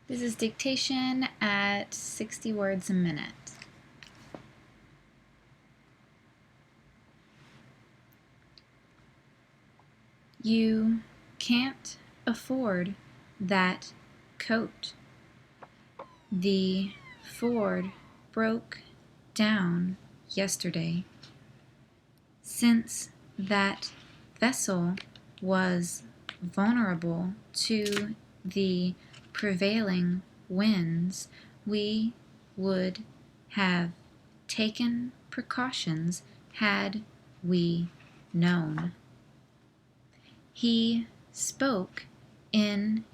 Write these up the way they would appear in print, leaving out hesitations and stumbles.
This is dictation at 60 words a minute. You can't afford that coat. The Ford broke down yesterday. Since that vessel was vulnerable to the prevailing winds, we would have taken precautions had we known. He spoke in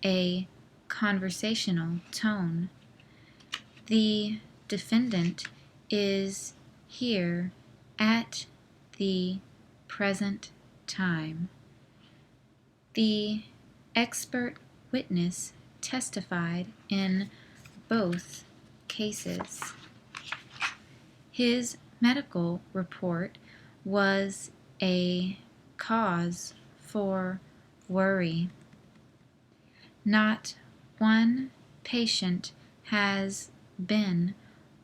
a conversational tone. The defendant is here at the present time. The expert witness testified in both cases. His medical report was a cause for worry. Not one patient has been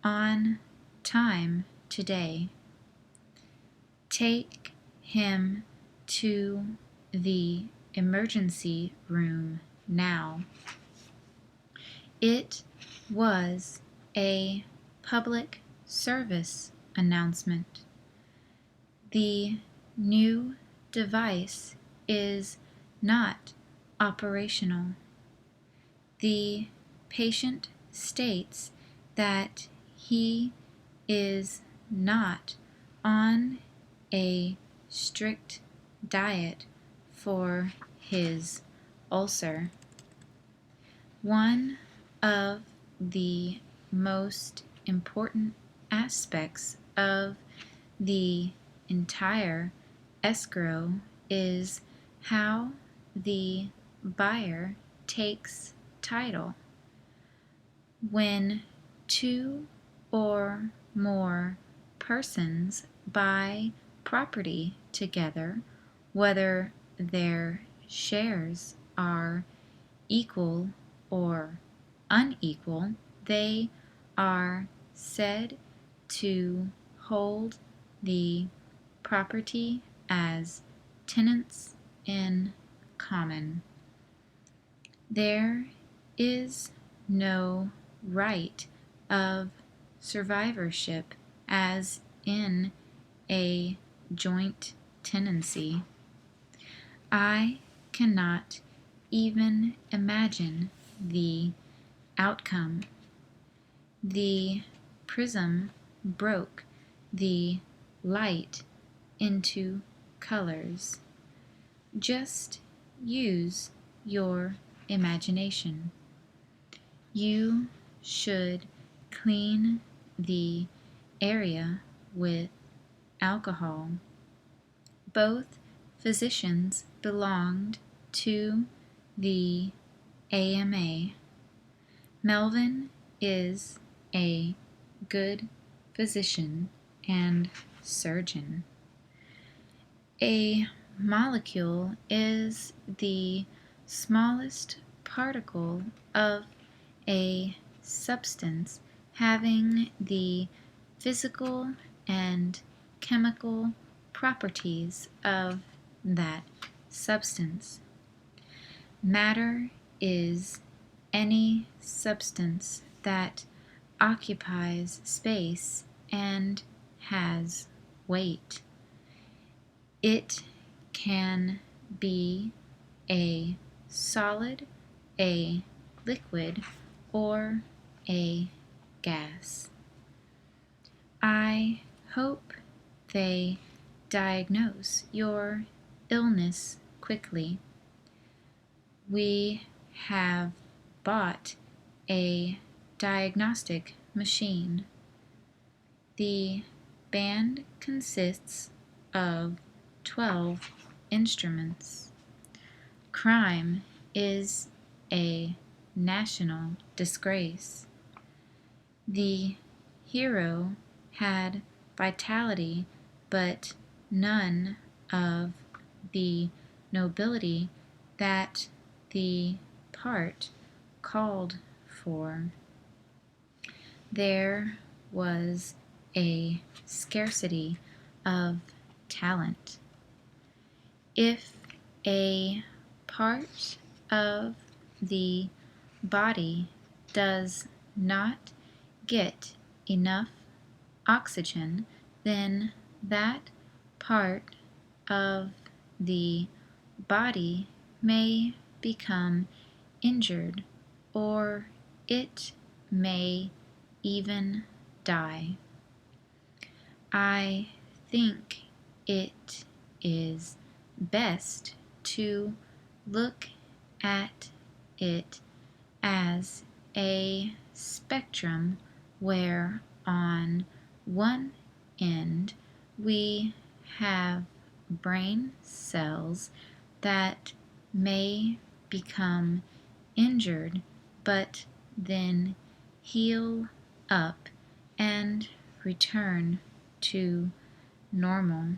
on time today. Take him to the emergency room now. It was a public service announcement. The new device is not operational. The patient states that he is not on a strict diet for his ulcer. One of the most important aspects of the entire escrow is how the buyer takes title. When two or more persons buy property together, whether their shares are equal or unequal, they are said to hold the property as tenants in common. There is no right of survivorship as in a joint tenancy. I cannot even imagine the outcome. The prism broke the light into colors. Just use your imagination. You should clean the area with alcohol. Both physicians belonged to the AMA. Melvin is a good physician and surgeon. A molecule is the smallest particle of a substance having the physical and chemical properties of that substance. Matter is any substance that occupies space and has weight. It can be a solid, a liquid, or a gas. I hope they diagnose your illness quickly. We have bought a diagnostic machine. The band consists of 12 instruments. Crime is a national disgrace. The hero had vitality, but none of the nobility that the part called for. There was a scarcity of talent. If a part of the body does not get enough oxygen, then that part of the body may become injured, or it may even die. I think it is best to look at it as a spectrum where on one end we have brain cells that may become injured but then heal up and return to normal.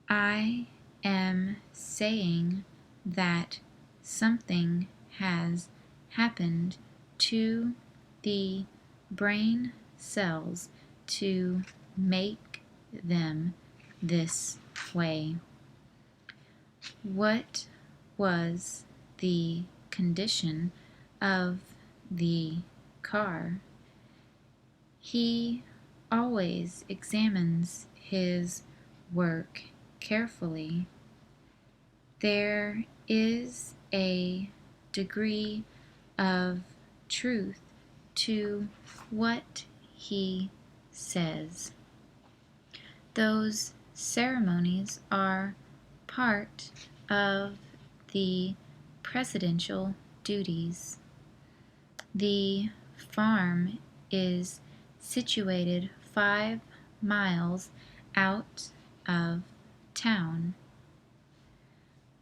I am saying that something has happened to the brain cells to make them this way. What was the condition of the car? He always examines his work carefully. There is a degree of truth to what he says. Those ceremonies are part of the presidential duties. The farm is situated 5 miles out of town.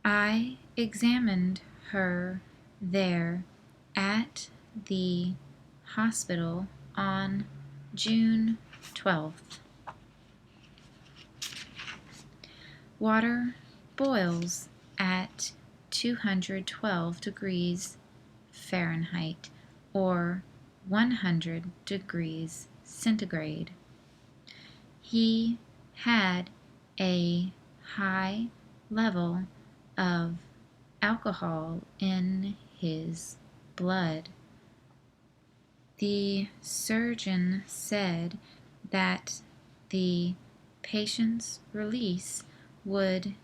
I examined her there at the hospital on June 12th. Water boils at 212 degrees Fahrenheit or 100 degrees centigrade. He had a high level of alcohol in his blood. The surgeon said that the patient's release would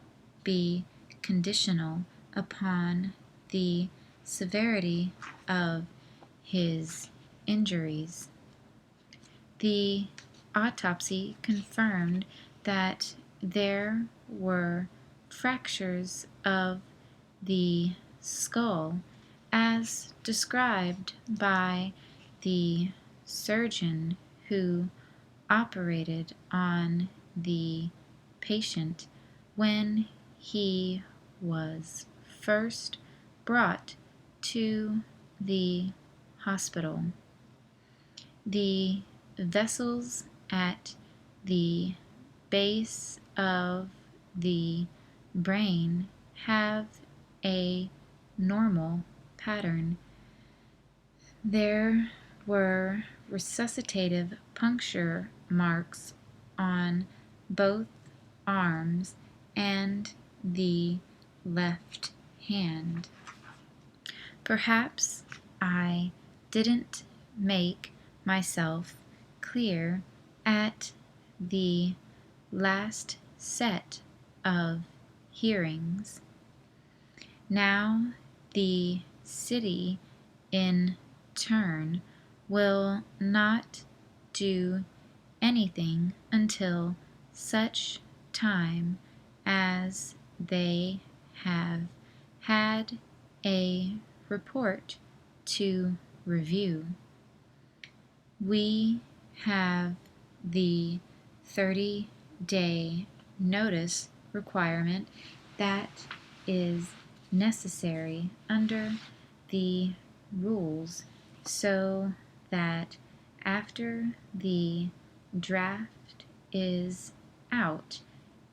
be conditional upon the severity of his injuries. The autopsy confirmed that there were fractures of the skull as described by the surgeon who operated on the patient when he was first brought to the hospital. The vessels at the base of the brain have a normal pattern. There were resuscitative puncture marks on both arms and the left hand. Perhaps I didn't make myself clear at the last set of hearings. Now the city in turn will not do anything until such time as they have had a report to review. We have the 30-day notice requirement that is necessary under the rules so that after the draft is out,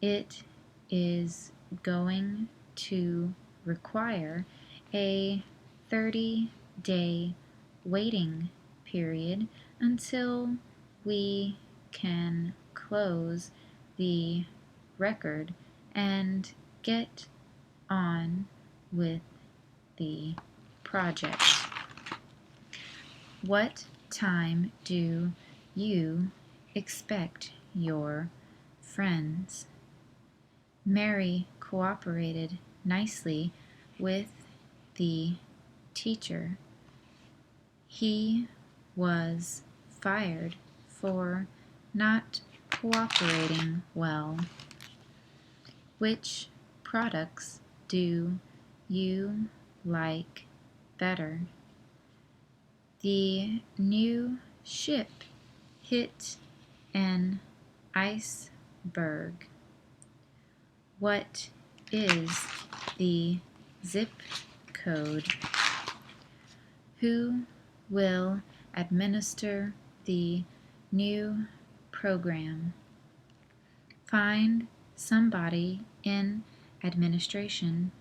it is going to require a 30 day waiting period until we can close the record and get on with the project. What time do you expect your friends? Mary cooperated nicely with the teacher. He was fired for not cooperating well. Which products do you like better? The new ship hit an iceberg. What is the zip code? Who will administer the new program? Find somebody in administration.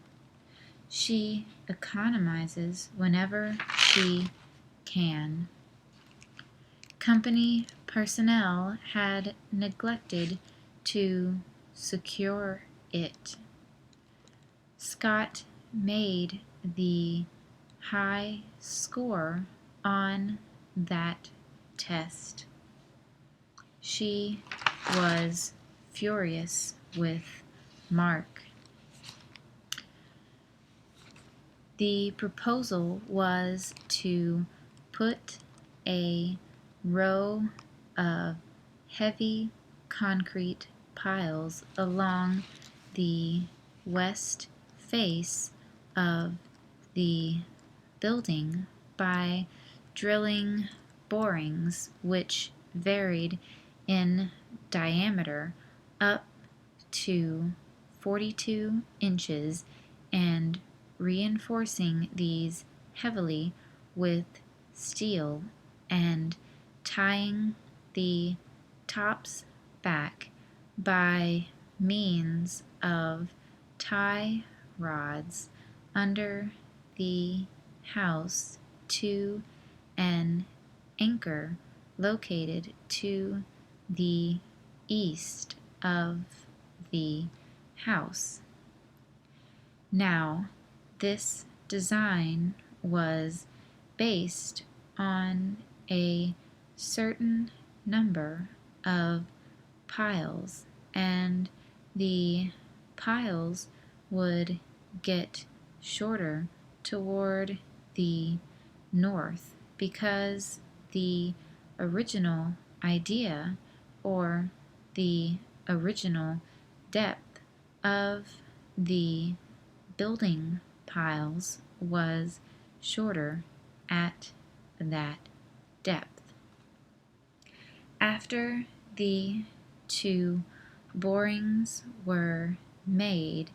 She economizes whenever she can. Company personnel had neglected to secure it. Scott made the high score on that test. She was furious with Mark. The proposal was to put a row of heavy concrete piles along the west face of the building by drilling borings which varied in diameter up to 42 inches and reinforcing these heavily with steel and tying the tops back by means of tie rods under the house to an anchor located to the east of the house. Now, this design was based on a certain number of piles, and the piles would get shorter toward the north because the original idea or the original depth of the building piles was shorter at that depth. After the two borings were made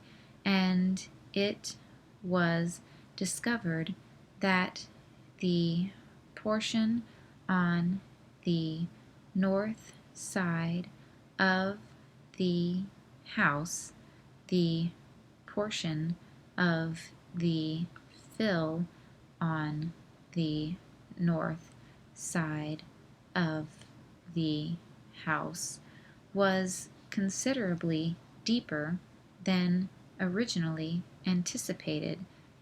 and it was discovered that the portion on the north side of the house, the portion of the fill on the north side of the house, was considerably deeper than originally anticipated,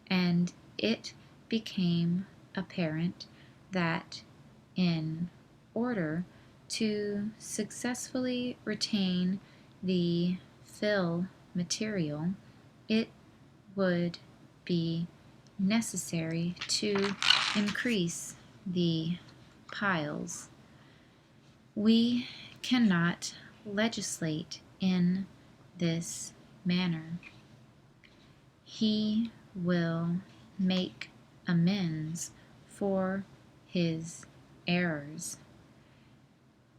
and it became apparent that in order to successfully retain the fill material, it would be necessary to increase the piles. We cannot legislate in this manner. He will make amends for his errors.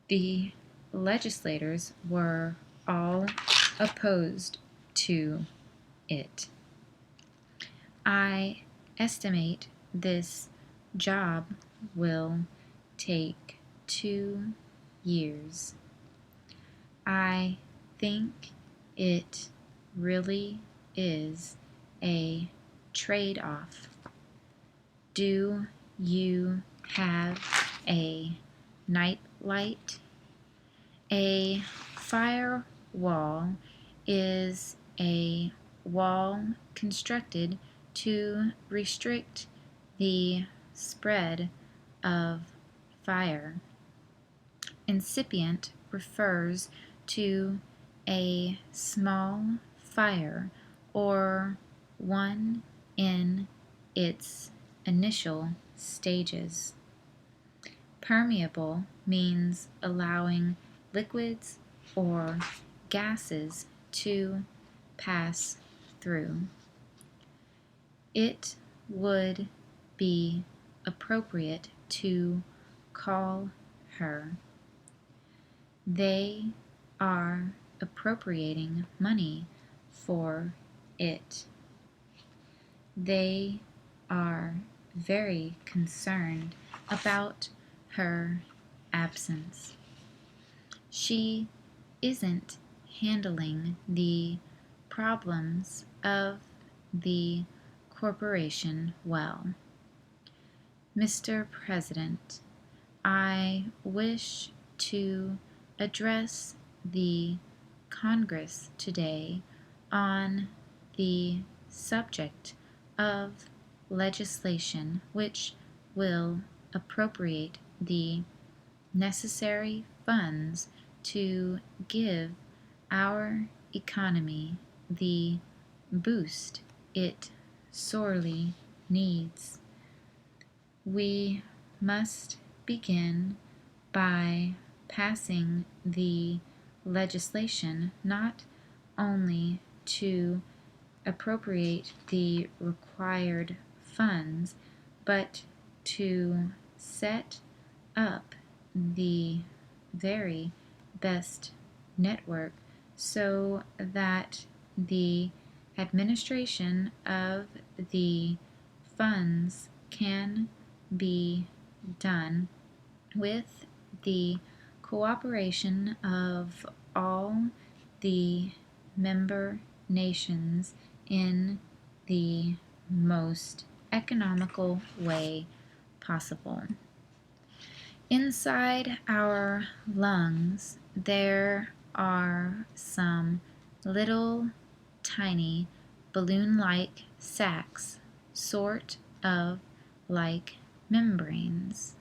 The legislators were all opposed to it. I estimate this job will take 2 years. I think it really is a trade-off. Do you have a night light? A firewall is a wall constructed to restrict the spread of fire. Incipient refers to a small fire or one in its initial stages. Permeable means allowing liquids or gases to pass through. It would be appropriate to call her. They are appropriating money for it. They are very concerned about her absence. She isn't handling the problems of the corporation well. Mr. President, I wish to address the Congress today on the subject of legislation which will appropriate the necessary funds to give our economy the boost it sorely needs. We must begin by passing the legislation not only to appropriate the required funds, but to set up the very best network so that the administration of the funds can be done with the cooperation of all the member nations in the most economical way possible. Inside our lungs, there are some little tiny balloon-like sacs, sort of like membranes.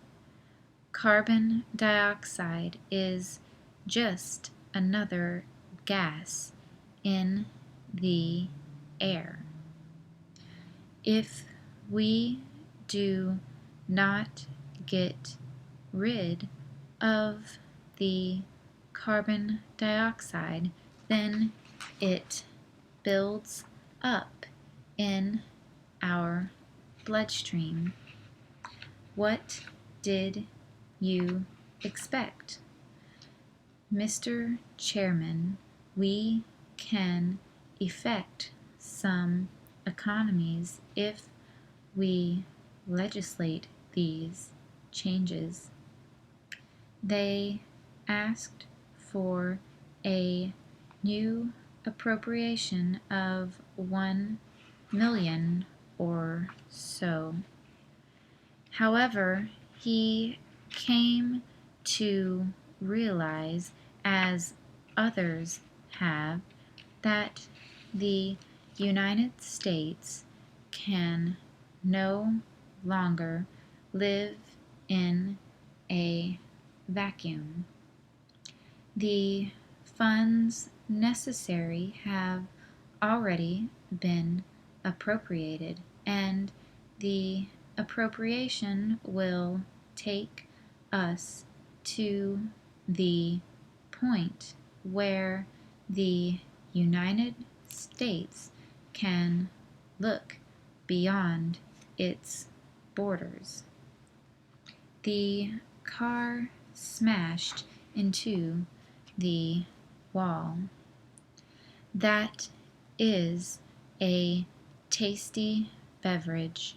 Carbon dioxide is just another gas in the air. If we do not get rid of the carbon dioxide, then it builds up in our bloodstream. What did you expect? Mr. Chairman, we can effect some economies if we legislate these changes. They asked for a new appropriation of 1 million or so. However, he came to realize, as others have, that the United States can no longer live in a vacuum. The funds necessary have already been appropriated, and the appropriation will take us to the point where the United States can look beyond its borders. The car smashed into the wall. That is a tasty beverage.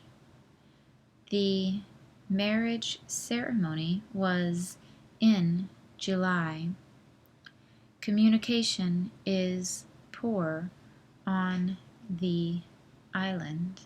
The marriage ceremony was in July. Communication is poor on the island.